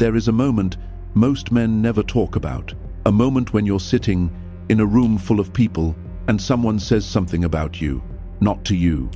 there is a moment most men never talk about. A moment when you're sitting in a room full of people and someone says something about you, not to you.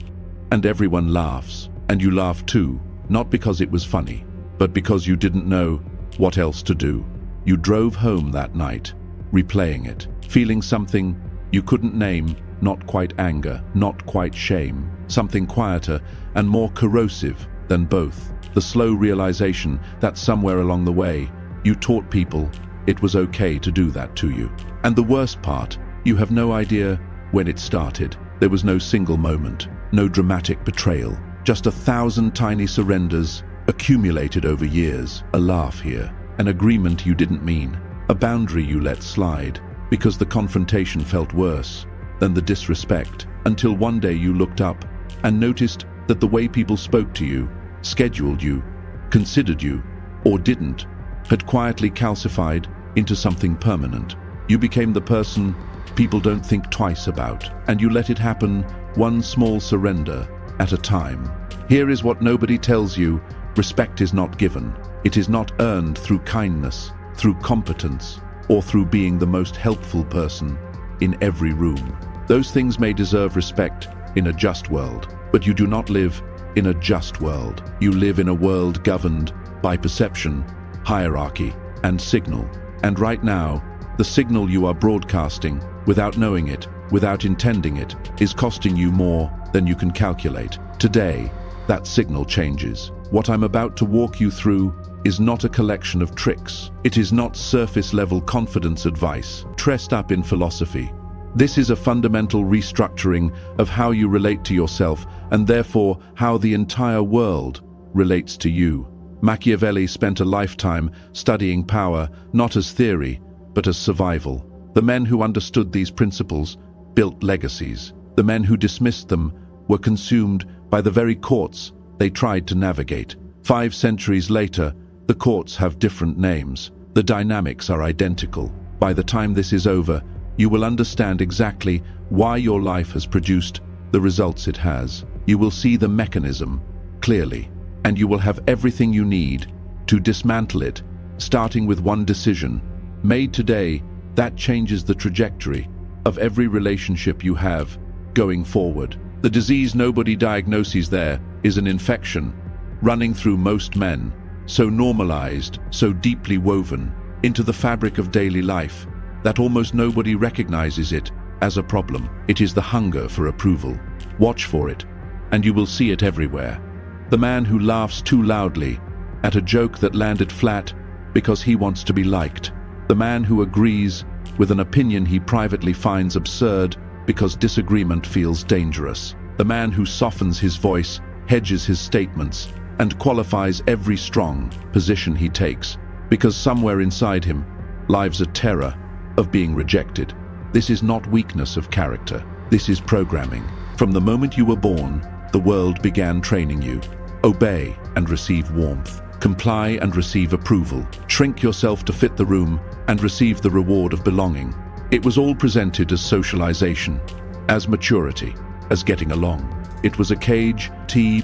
And everyone laughs, and you laugh too, not because it was funny, but because you didn't know what else to do. You drove home that night, replaying it, feeling something you couldn't name, not quite anger, not quite shame, something quieter and more corrosive than both. The slow realization that somewhere along the way, you taught people it was okay to do that to you. And the worst part, you have no idea when it started. There was no single moment, no dramatic betrayal, just 1,000 tiny surrenders accumulated over years. A laugh here, an agreement you didn't mean, a boundary you let slide because the confrontation felt worse than the disrespect, until one day you looked up and noticed that the way people spoke to you, scheduled you, considered you, or didn't, had quietly calcified into something permanent. You became the person people don't think twice about, and you let it happen one small surrender at a time. Here is what nobody tells you: respect is not given. It is not earned through kindness, through competence, or through being the most helpful person in every room. Those things may deserve respect in a just world, but you do not live in a just world. You live in a world governed by perception, hierarchy, and signal. And right now, the signal you are broadcasting, without knowing it, without intending it, is costing you more than you can calculate. Today, that signal changes. What I'm about to walk you through is not a collection of tricks. It is not surface-level confidence advice, dressed up in philosophy. This is a fundamental restructuring of how you relate to yourself, and therefore how the entire world relates to you. Machiavelli spent a lifetime studying power, not as theory, but as survival. The men who understood these principles built legacies. The men who dismissed them were consumed by the very courts they tried to navigate. 5 centuries later, the courts have different names. The dynamics are identical. By the time this is over, you will understand exactly why your life has produced the results it has. You will see the mechanism clearly, and you will have everything you need to dismantle it, starting with one decision made today that changes the trajectory of every relationship you have going forward. The disease nobody diagnoses there is an infection running through most men, so normalized, so deeply woven into the fabric of daily life that almost nobody recognizes it as a problem. It is the hunger for approval. Watch for it, and you will see it everywhere. The man who laughs too loudly at a joke that landed flat because he wants to be liked. The man who agrees with an opinion he privately finds absurd because disagreement feels dangerous. The man who softens his voice, hedges his statements, and qualifies every strong position he takes because somewhere inside him lives a terror of being rejected. This is not weakness of character. This is programming. From the moment you were born, the world began training you. Obey and receive warmth. Comply and receive approval. Shrink yourself to fit the room and receive the reward of belonging. It was all presented as socialization, as maturity, as getting along. It was a cage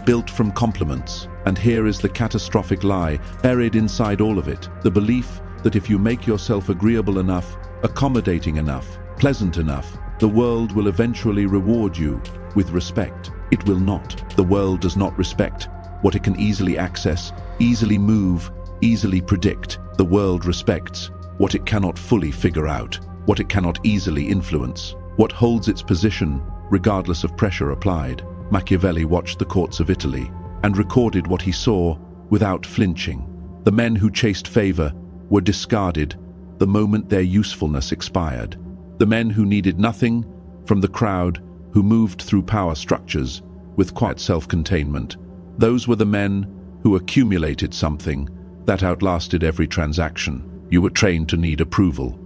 built from compliments. And here is the catastrophic lie buried inside all of it. The belief that if you make yourself agreeable enough, accommodating enough, pleasant enough, the world will eventually reward you with respect. It will not. The world does not respect what it can easily access, easily move, easily predict. The world respects what it cannot fully figure out, what it cannot easily influence, what holds its position regardless of pressure applied. Machiavelli watched the courts of Italy and recorded what he saw without flinching. The men who chased favor were discarded the moment their usefulness expired. The men who needed nothing from the crowd, who moved through power structures with quiet self-containment. Those were the men who accumulated something that outlasted every transaction. You were trained to need approval.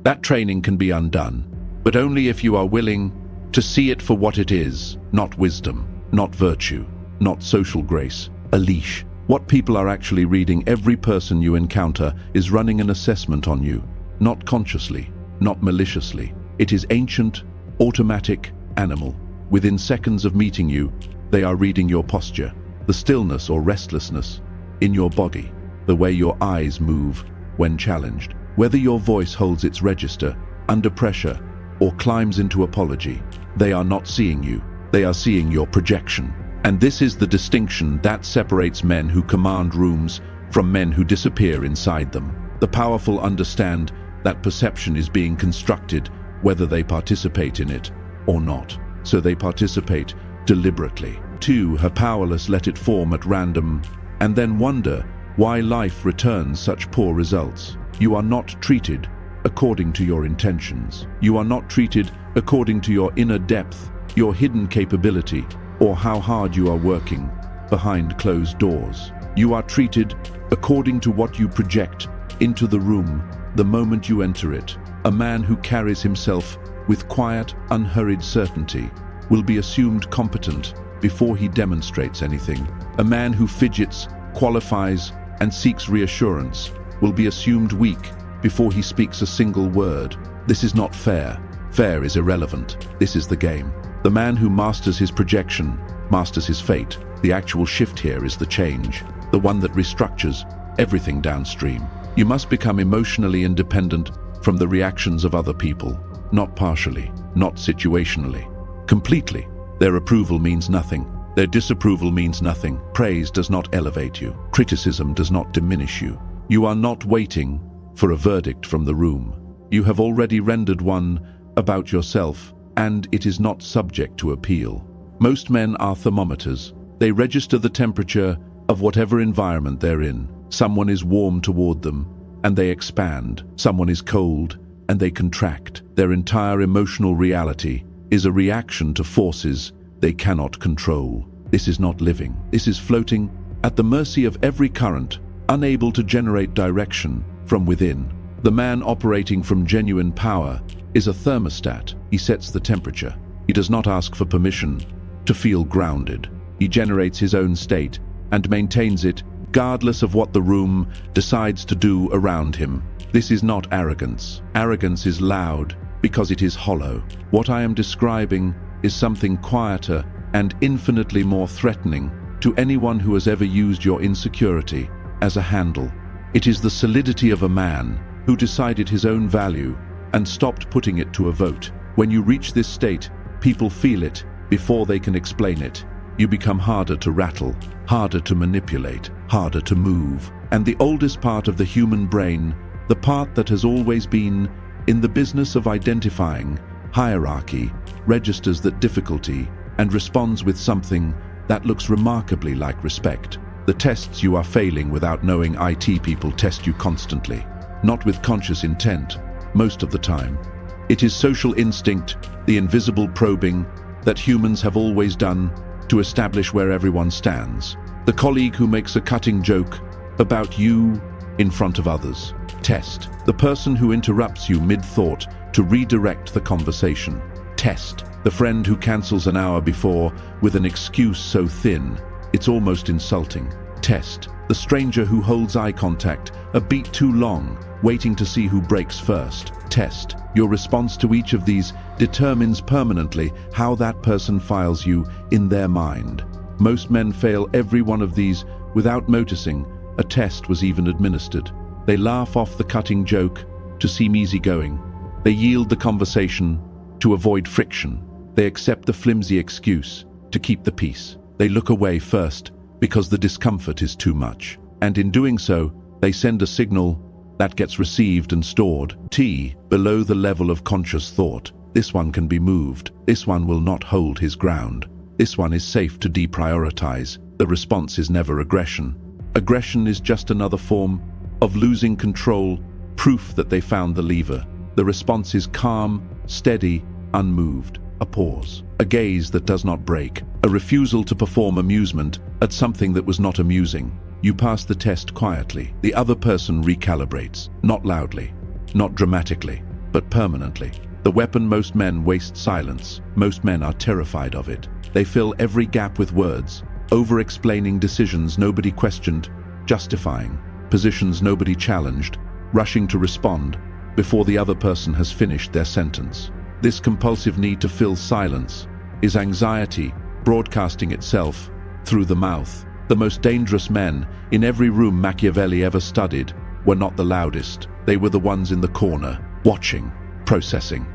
That training can be undone, but only if you are willing to see it for what it is, not wisdom, not virtue, not social grace, a leash. What people are actually reading. Every person you encounter is running an assessment on you, not consciously, not maliciously. It is ancient, automatic, animal. Within seconds of meeting you, they are reading your posture, the stillness or restlessness in your body, the way your eyes move when challenged. Whether your voice holds its register under pressure or climbs into apology, they are not seeing you. They are seeing your projection. And this is the distinction that separates men who command rooms from men who disappear inside them. The powerful understand that perception is being constructed whether they participate in it or not. So they participate deliberately. 2. Her powerless let it form at random and then wonder why life returns such poor results. You are not treated according to your intentions. You are not treated according to your inner depth, your hidden capability, or how hard you are working behind closed doors. You are treated according to what you project into the room the moment you enter it. A man who carries himself with quiet, unhurried certainty will be assumed competent before he demonstrates anything. A man who fidgets, qualifies, and seeks reassurance will be assumed weak before he speaks a single word. This is not fair. Fair is irrelevant. This is the game. The man who masters his projection masters his fate. The actual shift here is the change, the one that restructures everything downstream. You must become emotionally independent from the reactions of other people, not partially, not situationally, completely. Their approval means nothing. Their disapproval means nothing. Praise does not elevate you. Criticism does not diminish you. You are not waiting for a verdict from the room. You have already rendered one about yourself, and it is not subject to appeal. Most men are thermometers. They register the temperature of whatever environment they're in. Someone is warm toward them, and they expand. Someone is cold, and they contract. Their entire emotional reality is a reaction to forces they cannot control. This is not living. This is floating at the mercy of every current, unable to generate direction from within. The man operating from genuine power is a thermostat. He sets the temperature. He does not ask for permission to feel grounded. He generates his own state and maintains it regardless of what the room decides to do around him. This is not arrogance. Arrogance is loud because it is hollow. What I am describing is something quieter and infinitely more threatening to anyone who has ever used your insecurity as a handle. It is the solidity of a man who decided his own value and stopped putting it to a vote. When you reach this state, people feel it before they can explain it. You become harder to rattle, harder to manipulate, harder to move. And the oldest part of the human brain, the part that has always been in the business of identifying hierarchy, registers that difficulty and responds with something that looks remarkably like respect. The tests you are failing without knowing. IT people test you constantly, not with conscious intent, most of the time. It is social instinct, the invisible probing that humans have always done to establish where everyone stands. The colleague who makes a cutting joke about you in front of others. Test. The person who interrupts you mid-thought to redirect the conversation. Test. The friend who cancels an hour before with an excuse so thin it's almost insulting. Test. The stranger who holds eye contact a beat too long, waiting to see who breaks first. Test. Your response to each of these determines permanently how that person files you in their mind. Most men fail every one of these without noticing a test was even administered. They laugh off the cutting joke to seem easygoing. They yield the conversation to avoid friction. They accept the flimsy excuse to keep the peace. They look away first because the discomfort is too much. And in doing so, they send a signal that gets received and stored. Below the level of conscious thought. This one can be moved. This one will not hold his ground. This one is safe to deprioritize. The response is never aggression. Aggression is just another form of losing control, proof that they found the lever. The response is calm, steady, unmoved. A pause. A gaze that does not break. A refusal to perform amusement at something that was not amusing. You pass the test quietly. The other person recalibrates. Not loudly, not dramatically, but permanently. The weapon most men waste: silence. Most men are terrified of it. They fill every gap with words, over-explaining decisions nobody questioned, justifying positions nobody challenged, rushing to respond before the other person has finished their sentence. This compulsive need to fill silence is anxiety broadcasting itself through the mouth. The most dangerous men in every room Machiavelli ever studied were not the loudest. They were the ones in the corner, watching, processing,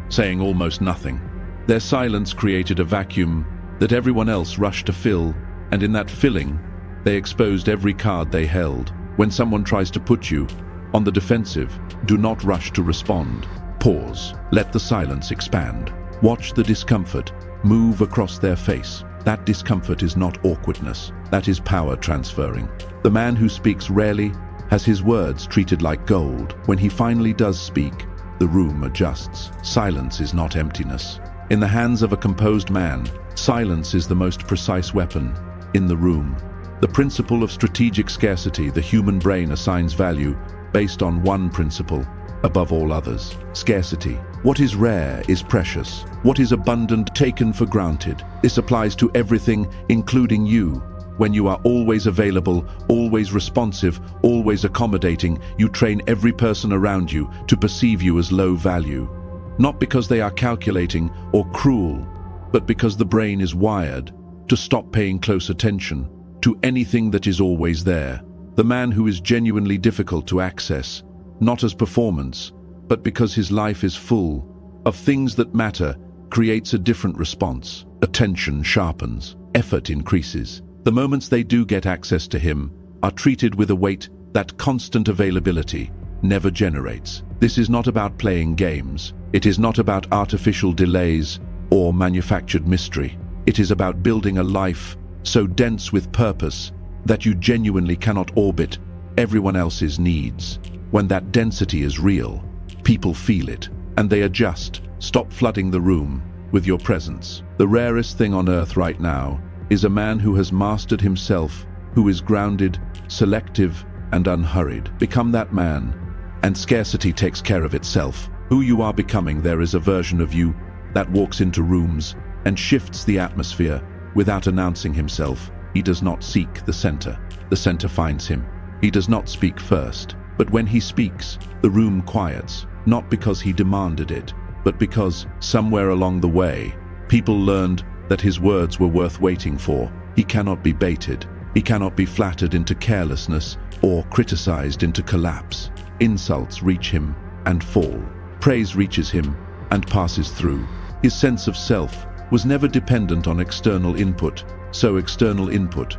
saying almost nothing. Their silence created a vacuum that everyone else rushed to fill, and in that filling, they exposed every card they held. When someone tries to put you on the defensive, do not rush to respond. Pause. Let the silence expand. Watch the discomfort move across their face. That discomfort is not awkwardness. That is power transferring. The man who speaks rarely has his words treated like gold. When he finally does speak, the room adjusts. Silence is not emptiness. In the hands of a composed man, silence is the most precise weapon in the room. The principle of strategic scarcity, the human brain assigns value based on one principle above all others: scarcity. What is rare is precious. What is abundant, taken for granted. This applies to everything, including you. When you are always available, always responsive, always accommodating, you train every person around you to perceive you as low value. Not because they are calculating or cruel, but because the brain is wired to stop paying close attention to anything that is always there. The man who is genuinely difficult to access, not as performance, but because his life is full of things that matter, creates a different response. Attention sharpens, effort increases. The moments they do get access to him are treated with a weight that constant availability never generates. This is not about playing games. It is not about artificial delays or manufactured mystery. It is about building a life so dense with purpose that you genuinely cannot orbit everyone else's needs. When that density is real, people feel it, and they adjust. Stop flooding the room with your presence. The rarest thing on earth right now is a man who has mastered himself, who is grounded, selective, and unhurried. Become that man, and scarcity takes care of itself. Who you are becoming, there is a version of you that walks into rooms and shifts the atmosphere without announcing himself. He does not seek the center finds him. He does not speak first, but when he speaks, the room quiets, not because he demanded it, but because somewhere along the way, people learned that his words were worth waiting for. He cannot be baited. He cannot be flattered into carelessness or criticized into collapse. Insults reach him and fall. Praise reaches him and passes through. His sense of self was never dependent on external input, so external input,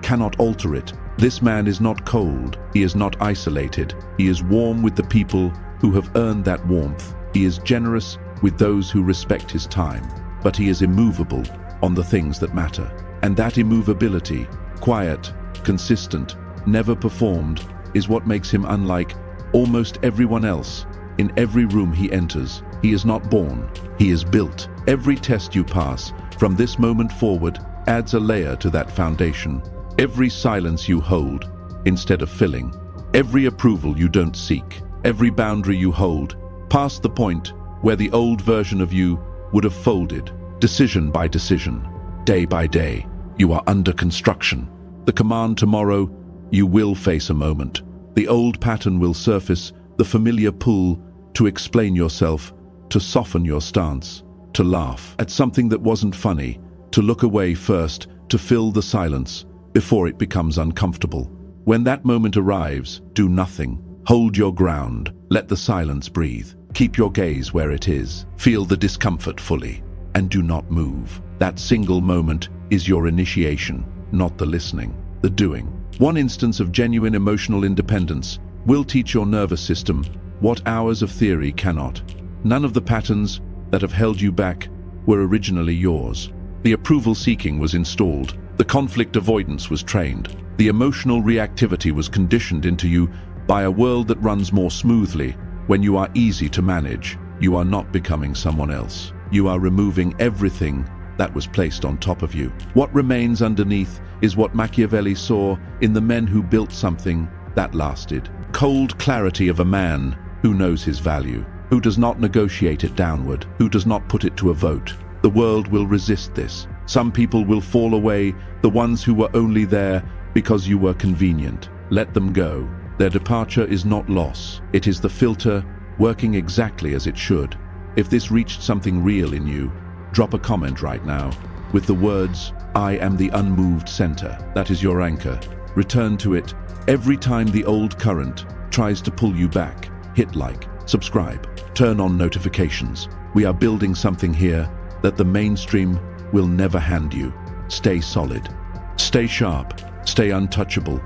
cannot alter it. This man is not cold. He is not isolated. He is warm with the people who have earned that warmth. He is generous with those who respect his time, but he is immovable on the things that matter. And that immovability, quiet, consistent, never performed, is what makes him unlike almost everyone else. In every room he enters, he is not born, he is built. Every test you pass from this moment forward adds a layer to that foundation. Every silence you hold instead of filling, every approval you don't seek, every boundary you hold, past the point where the old version of you would have folded. Decision by decision, day by day, you are under construction. The command tomorrow, you will face a moment. The old pattern will surface, the familiar pull to explain yourself, to soften your stance, to laugh at something that wasn't funny, to look away first, to fill the silence before it becomes uncomfortable. When that moment arrives, do nothing. Hold your ground. Let the silence breathe. Keep your gaze where it is. Feel the discomfort fully, and do not move. That single moment is your initiation, not the listening, the doing. One instance of genuine emotional independence will teach your nervous system what hours of theory cannot. None of the patterns that have held you back were originally yours. The approval seeking was installed. The conflict avoidance was trained. The emotional reactivity was conditioned into you by a world that runs more smoothly. When you are easy to manage, you are not becoming someone else. You are removing everything that was placed on top of you. What remains underneath is what Machiavelli saw in the men who built something that lasted. Cold clarity of a man who knows his value, who does not negotiate it downward, who does not put it to a vote. The world will resist this. Some people will fall away, the ones who were only there because you were convenient. Let them go. Their departure is not loss. It is the filter working exactly as it should. If this reached something real in you, drop a comment right now. with the words, "I am the unmoved center." That is your anchor. Return to it every time the old current tries to pull you back. Hit like, subscribe, turn on notifications. We are building something here that the mainstream will never hand you. Stay solid, stay sharp, stay untouchable.